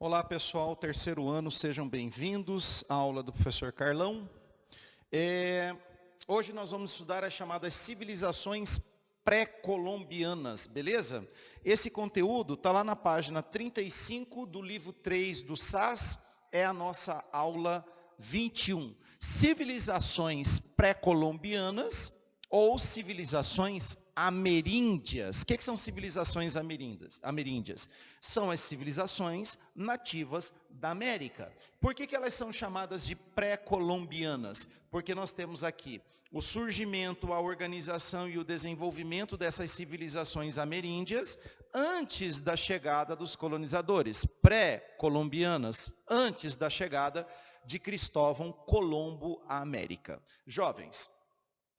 Olá pessoal, terceiro ano, sejam bem-vindos à aula do professor Carlão. Hoje nós vamos estudar as chamadas civilizações pré-colombianas, beleza? Esse conteúdo está lá na página 35 do livro 3 do SAS, é a nossa aula 21. Civilizações pré-colombianas ou civilizações ameríndias. O que são civilizações ameríndias? São as civilizações nativas da América. Por que elas são chamadas de pré-colombianas? Porque nós temos aqui o surgimento, a organização e o desenvolvimento dessas civilizações ameríndias antes da chegada dos colonizadores, pré-colombianas, antes da chegada de Cristóvão Colombo à América. Jovens,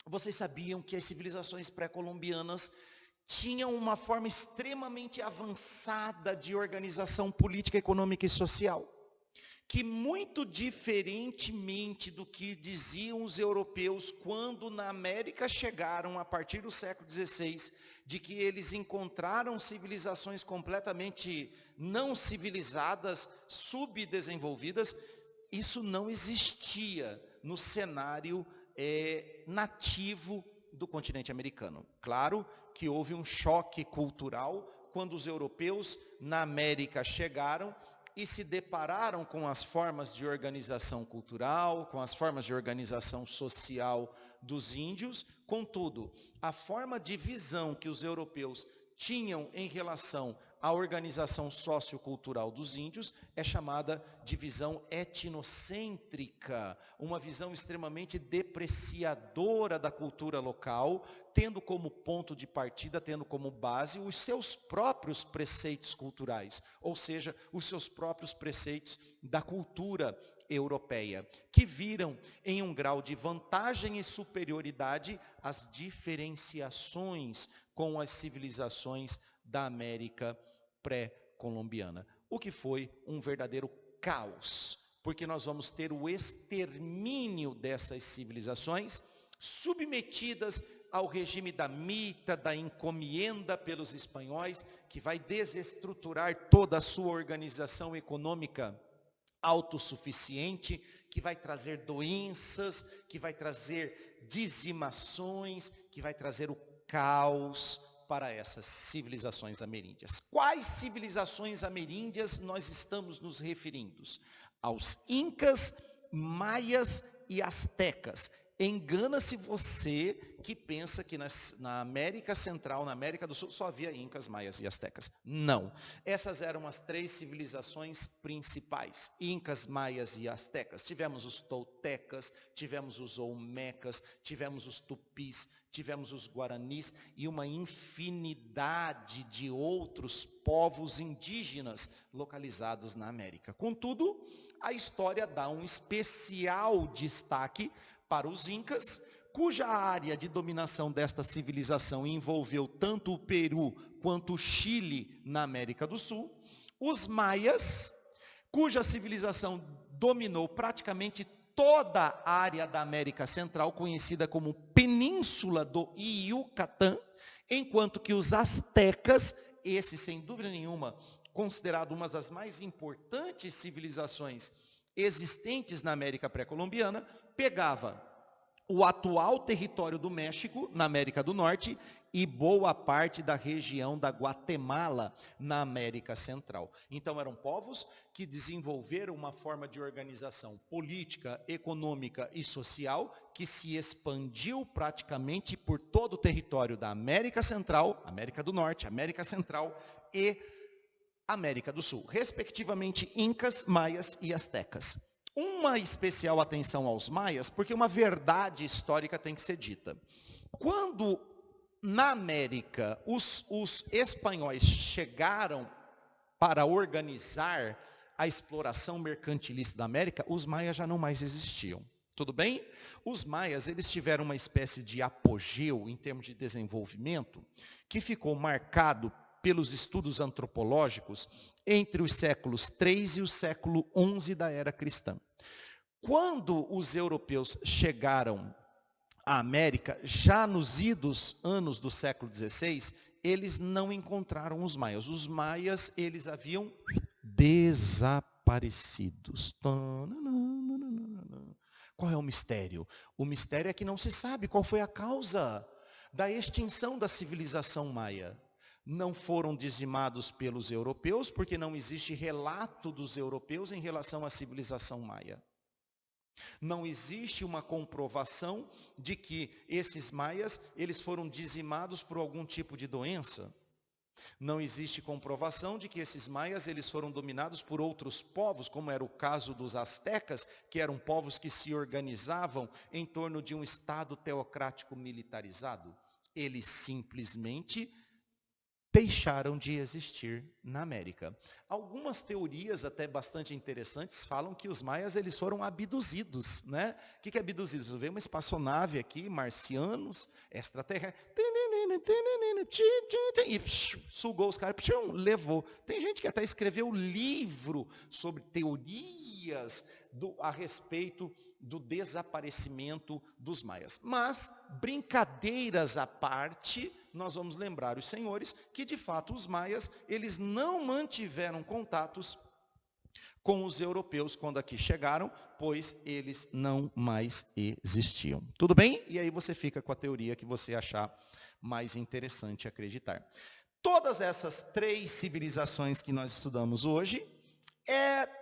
vocês sabiam que as civilizações pré-colombianas tinham uma forma extremamente avançada de organização política, econômica e social? Que muito diferentemente do que diziam os europeus quando na América chegaram a partir do século XVI, de que eles encontraram civilizações completamente não civilizadas, subdesenvolvidas, isso não existia no cenário nativo do continente americano. Claro que houve um choque cultural quando os europeus na América chegaram e se depararam com as formas de organização cultural, com as formas de organização social dos índios. Contudo, a forma de visão que os europeus tinham em relação à organização sociocultural dos índios é chamada de visão etnocêntrica, uma visão extremamente depreciadora da cultura local, tendo como ponto de partida, tendo como base os seus próprios preceitos culturais, ou seja, os seus próprios preceitos da cultura europeia, que viram em um grau de vantagem e superioridade as diferenciações com as civilizações da América pré-colombiana, o que foi um verdadeiro caos, porque nós vamos ter o extermínio dessas civilizações submetidas ao regime da mita, da encomienda pelos espanhóis, que vai desestruturar toda a sua organização econômica autossuficiente, que vai trazer doenças, que vai trazer dizimações, que vai trazer o caos para essas civilizações ameríndias. Quais civilizações ameríndias nós estamos nos referindo? Aos incas, maias e astecas. Engana-se você que pensa que na América Central, na América do Sul, só havia incas, maias e astecas. Não. Essas eram as três civilizações principais, incas, maias e astecas. Tivemos os toltecas, tivemos os olmecas, tivemos os tupis, tivemos os guaranis e uma infinidade de outros povos indígenas localizados na América. Contudo, a história dá um especial destaque para os incas, cuja área de dominação desta civilização envolveu tanto o Peru quanto o Chile na América do Sul. Os maias, cuja civilização dominou praticamente toda a área da América Central, conhecida como Península do Yucatán, enquanto que os astecas, esse sem dúvida nenhuma, considerado uma das mais importantes civilizações existentes na América pré-colombiana, pegava o atual território do México, na América do Norte, e boa parte da região da Guatemala, na América Central. Então eram povos que desenvolveram uma forma de organização política, econômica e social que se expandiu praticamente por todo o território da América Central, América do Norte, América Central e América do Sul, respectivamente incas, maias e astecas. Uma especial atenção aos maias, porque uma verdade histórica tem que ser dita. Quando na América os espanhóis chegaram para organizar a exploração mercantilista da América, os maias já não mais existiam. Tudo bem? Os maias, eles tiveram uma espécie de apogeu em termos de desenvolvimento, que ficou marcado pelos estudos antropológicos entre os séculos 3 e o século 11 da era cristã. Quando os europeus chegaram à América, já nos idos anos do século XVI, eles não encontraram os maias. Os maias, eles haviam desaparecidos. Qual é o mistério? O mistério é que não se sabe qual foi a causa da extinção da civilização maia. Não foram dizimados pelos europeus, porque não existe relato dos europeus em relação à civilização maia. Não existe uma comprovação de que esses maias, eles foram dizimados por algum tipo de doença. Não existe comprovação de que esses maias, eles foram dominados por outros povos, como era o caso dos astecas, que eram povos que se organizavam em torno de um estado teocrático militarizado. Eles simplesmente deixaram de existir na América. Algumas teorias até bastante interessantes falam que os maias eles foram abduzidos, né? O que é abduzidos? Você vê uma espaçonave aqui, marcianos, extraterrestres, e sugou os caras, levou. Tem gente que até escreveu livro sobre teorias a respeito do desaparecimento dos maias. Mas, brincadeiras à parte, nós vamos lembrar os senhores que, de fato, os maias, eles não mantiveram contatos com os europeus quando aqui chegaram, pois eles não mais existiam. Tudo bem? E aí você fica com a teoria que você achar mais interessante acreditar. Todas essas 3 civilizações que nós estudamos hoje,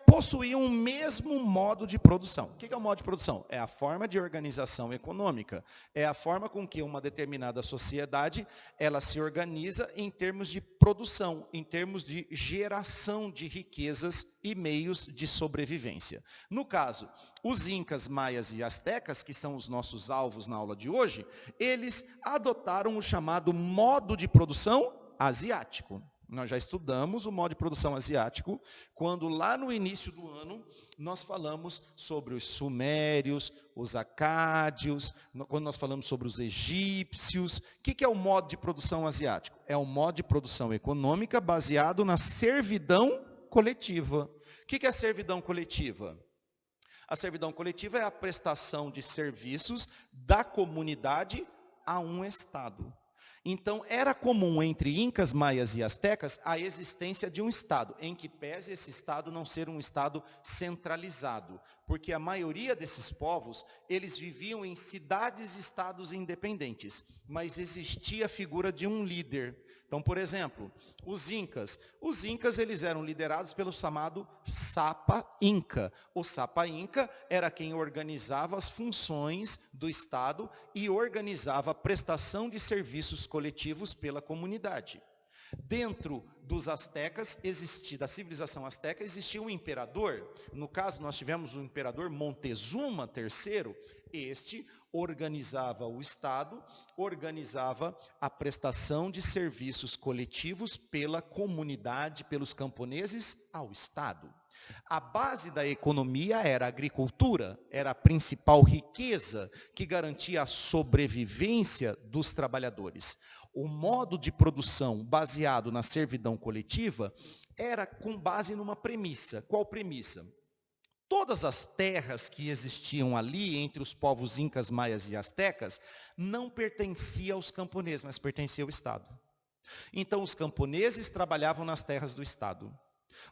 possuíam o mesmo modo de produção. O que é o modo de produção? É a forma de organização econômica. É a forma com que uma determinada sociedade, ela se organiza em termos de produção, em termos de geração de riquezas e meios de sobrevivência. No caso, os incas, maias e astecas, que são os nossos alvos na aula de hoje, eles adotaram o chamado modo de produção asiático. Nós já estudamos o modo de produção asiático, quando lá no início do ano, nós falamos sobre os sumérios, os acádios, quando nós falamos sobre os egípcios. O que é o modo de produção asiático? É um modo de produção econômica baseado na servidão coletiva. O que é a servidão coletiva? A servidão coletiva é a prestação de serviços da comunidade a um Estado. Então, era comum entre incas, maias e astecas a existência de um Estado, em que pese esse Estado não ser um Estado centralizado, porque a maioria desses povos, eles viviam em cidades-estados independentes, mas existia a figura de um líder. Então, por exemplo, os incas eles eram liderados pelo chamado Sapa Inca. O Sapa Inca era quem organizava as funções do Estado e organizava a prestação de serviços coletivos pela comunidade. Dentro dos astecas, da civilização asteca, existia um imperador. No caso, nós tivemos o imperador Montezuma III. Este organizava o Estado, organizava a prestação de serviços coletivos pela comunidade, pelos camponeses, ao Estado. A base da economia era a agricultura, era a principal riqueza que garantia a sobrevivência dos trabalhadores. O modo de produção baseado na servidão coletiva era com base numa premissa. Qual premissa? Todas as terras que existiam ali entre os povos incas, maias e astecas não pertenciam aos camponeses, mas pertenciam ao Estado. Então os camponeses trabalhavam nas terras do Estado.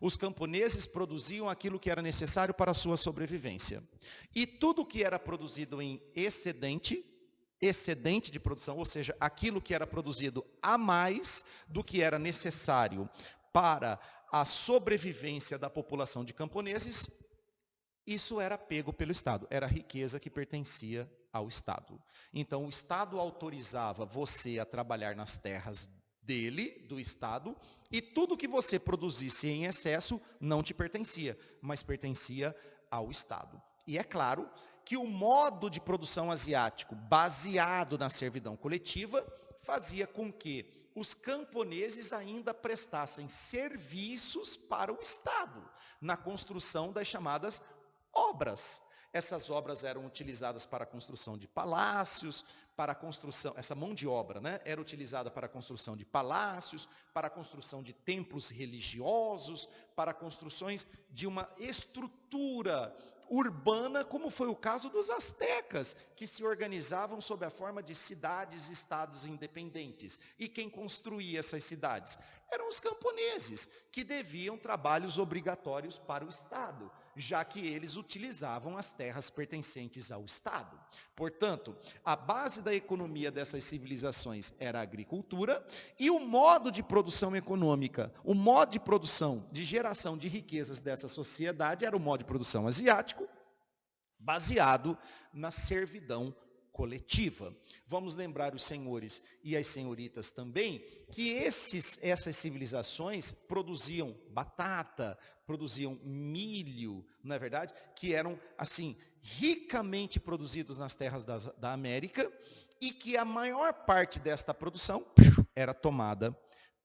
Os camponeses produziam aquilo que era necessário para a sua sobrevivência. E tudo que era produzido em excedente de produção, ou seja, aquilo que era produzido a mais do que era necessário para a sobrevivência da população de camponeses, isso era pego pelo Estado, era a riqueza que pertencia ao Estado. Então o Estado autorizava você a trabalhar nas terras do Estado, e tudo que você produzisse em excesso não te pertencia, mas pertencia ao Estado. E é claro que o modo de produção asiático, baseado na servidão coletiva, fazia com que os camponeses ainda prestassem serviços para o Estado, na construção das chamadas obras. Essas obras eram utilizadas para a construção de palácios, para a construção, essa mão de obra, era utilizada para a construção de palácios, para a construção de templos religiosos, para construções de uma estrutura urbana, como foi o caso dos astecas, que se organizavam sob a forma de cidades e estados independentes. E quem construía essas cidades? Eram os camponeses, que deviam trabalhos obrigatórios para o Estado, já que eles utilizavam as terras pertencentes ao Estado. Portanto, a base da economia dessas civilizações era a agricultura, e o modo de produção econômica, o modo de produção, de geração de riquezas dessa sociedade era o modo de produção asiático, baseado na servidão coletiva. Vamos lembrar os senhores e as senhoritas também que essas civilizações produziam batata, produziam milho, não é verdade? Que eram, assim, ricamente produzidos nas terras da América, e que a maior parte desta produção era tomada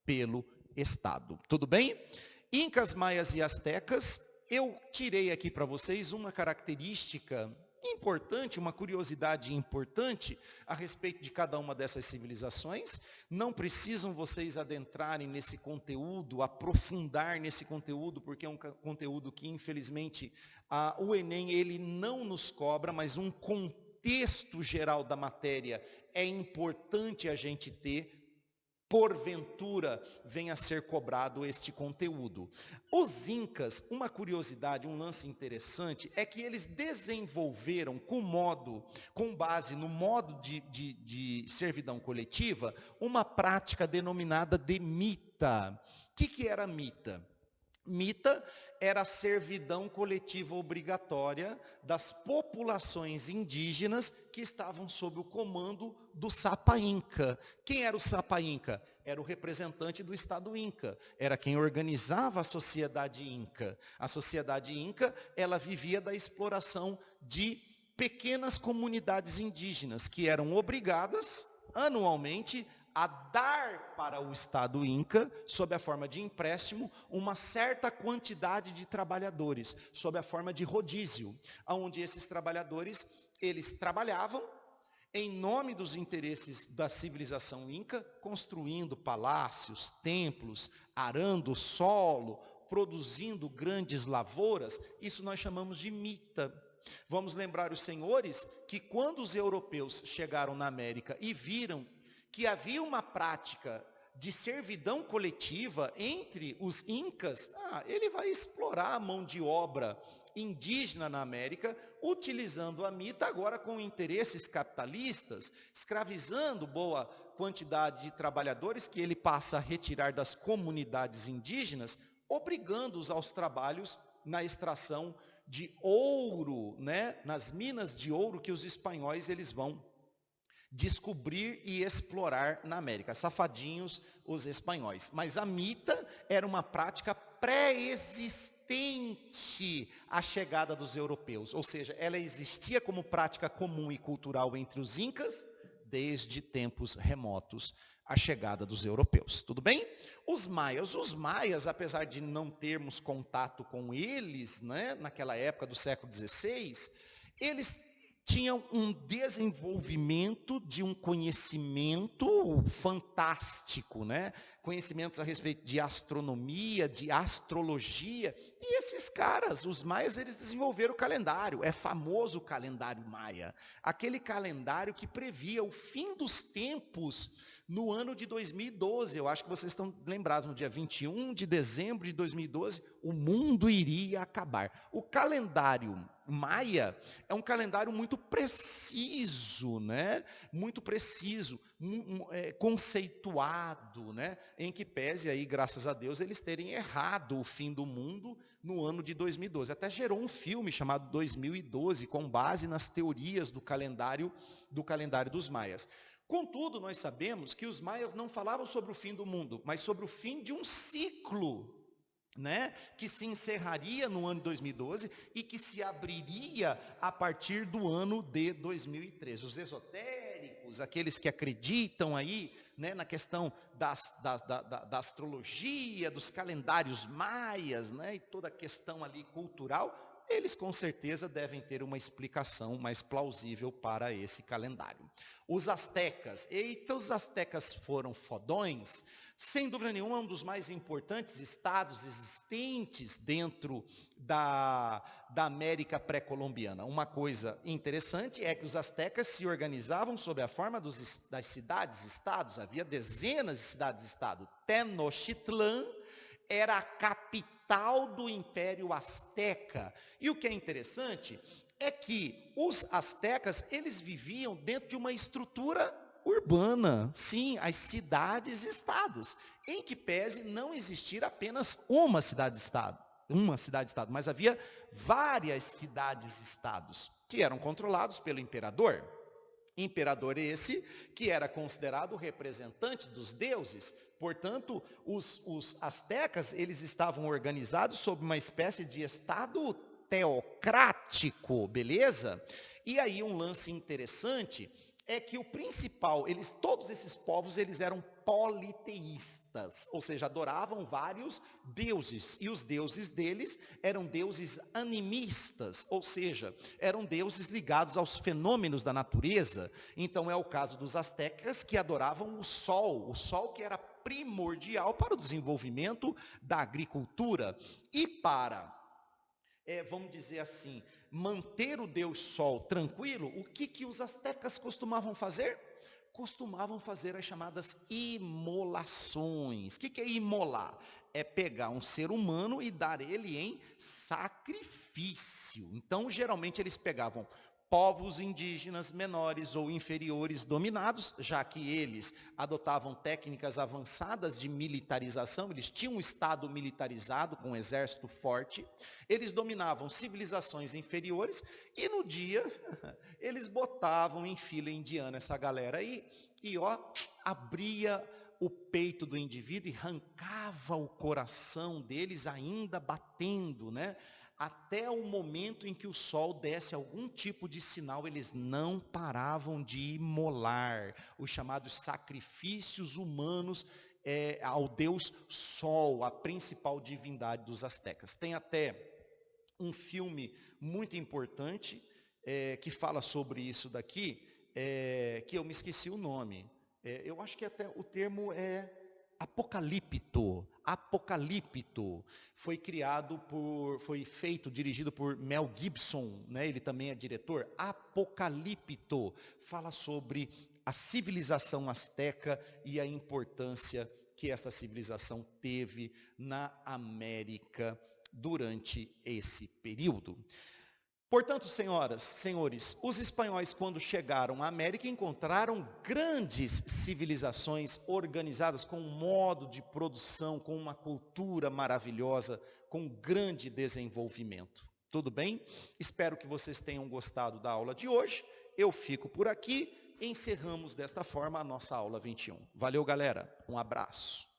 pelo Estado. Tudo bem? Incas, maias e astecas, eu tirei aqui para vocês uma característica importante, uma curiosidade importante a respeito de cada uma dessas civilizações. Não precisam vocês adentrarem nesse conteúdo, aprofundar nesse conteúdo, porque é um conteúdo que, infelizmente, o Enem ele não nos cobra, mas um contexto geral da matéria é importante a gente ter, porventura venha a ser cobrado este conteúdo. Os incas, uma curiosidade, um lance interessante, é que eles desenvolveram com base no modo de servidão coletiva, uma prática denominada de mita. O que era mita? Mita era a servidão coletiva obrigatória das populações indígenas que estavam sob o comando do Sapa Inca. Quem era o Sapa Inca? Era o representante do Estado Inca. Era quem organizava a sociedade Inca. A sociedade Inca, ela vivia da exploração de pequenas comunidades indígenas que eram obrigadas anualmente a dar para o Estado Inca, sob a forma de empréstimo, uma certa quantidade de trabalhadores, sob a forma de rodízio, onde esses trabalhadores, eles trabalhavam em nome dos interesses da civilização Inca, construindo palácios, templos, arando o solo, produzindo grandes lavouras. Isso nós chamamos de mita. Vamos lembrar os senhores que quando os europeus chegaram na América e viram que havia uma prática de servidão coletiva entre os incas, ele vai explorar a mão de obra indígena na América, utilizando a mita agora com interesses capitalistas, escravizando boa quantidade de trabalhadores que ele passa a retirar das comunidades indígenas, obrigando-os aos trabalhos na extração de ouro, né? Nas minas de ouro que os espanhóis eles vão descobrir e explorar na América. Safadinhos os espanhóis. Mas a mita era uma prática pré-existente à chegada dos europeus. Ou seja, ela existia como prática comum e cultural entre os incas desde tempos remotos, a chegada dos europeus. Tudo bem? Os maias, apesar de não termos contato com eles, né, naquela época do século XVI, eles tinham um desenvolvimento de um conhecimento fantástico, né? Conhecimentos a respeito de astronomia, de astrologia. E esses caras, os maias, eles desenvolveram o calendário. É famoso o calendário maia. Aquele calendário que previa o fim dos tempos no ano de 2012. Eu acho que vocês estão lembrados, no dia 21 de dezembro de 2012, o mundo iria acabar. O calendário maia é um calendário muito preciso, né? Muito preciso, conceituado, né? Em que pese aí, graças a Deus, eles terem errado o fim do mundo no ano de 2012. Até gerou um filme chamado 2012, com base nas teorias do calendário dos maias. Contudo, nós sabemos que os maias não falavam sobre o fim do mundo, mas sobre o fim de um ciclo, né, que se encerraria no ano de 2012 e que se abriria a partir do ano de 2013. Os esotéricos, aqueles que acreditam aí, né, na questão da astrologia, dos calendários maias, né, e toda a questão ali cultural, eles com certeza devem ter uma explicação mais plausível para esse calendário. Os astecas, eita, os astecas foram fodões, sem dúvida nenhuma, um dos mais importantes estados existentes dentro da América pré-colombiana. Uma coisa interessante é que os astecas se organizavam sob a forma das cidades-estados, havia dezenas de cidades-estado. Tenochtitlan era a capital do Império Azteca. E o que é interessante é que os astecas, eles viviam dentro de uma estrutura urbana, sim, as cidades-estados, em que pese não existir apenas uma cidade-estado, mas havia várias cidades-estados, que eram controlados pelo imperador. Imperador esse que era considerado o representante dos deuses. Portanto, os astecas, eles estavam organizados sob uma espécie de estado teocrático, beleza? E aí um lance interessante é que o principal, todos esses povos, eles eram politeístas, ou seja, adoravam vários deuses, e os deuses deles eram deuses animistas, ou seja, eram deuses ligados aos fenômenos da natureza. Então é o caso dos astecas, que adoravam o sol que era primordial para o desenvolvimento da agricultura e para, vamos dizer assim, manter o Deus Sol tranquilo. O que os astecas costumavam fazer? Costumavam fazer as chamadas imolações. O que é imolar? É pegar um ser humano e dar ele em sacrifício. Então, geralmente, eles pegavam povos indígenas menores ou inferiores dominados, já que eles adotavam técnicas avançadas de militarização, eles tinham um estado militarizado com um exército forte, eles dominavam civilizações inferiores e no dia eles botavam em fila indiana essa galera aí e abria o peito do indivíduo e arrancava o coração deles ainda batendo, né? Até o momento em que o sol desse algum tipo de sinal, eles não paravam de imolar os chamados sacrifícios humanos ao Deus Sol, a principal divindade dos astecas. Tem até um filme muito importante que fala sobre isso daqui, que eu me esqueci o nome. Eu acho que até o termo é Apocalipto. Apocalipto foi dirigido por Mel Gibson, né? Ele também é diretor. Apocalipto fala sobre a civilização asteca e a importância que essa civilização teve na América durante esse período. Portanto, senhoras, senhores, os espanhóis, quando chegaram à América, encontraram grandes civilizações organizadas com um modo de produção, com uma cultura maravilhosa, com grande desenvolvimento. Tudo bem? Espero que vocês tenham gostado da aula de hoje. Eu fico por aqui. Encerramos desta forma a nossa aula 21. Valeu, galera. Um abraço.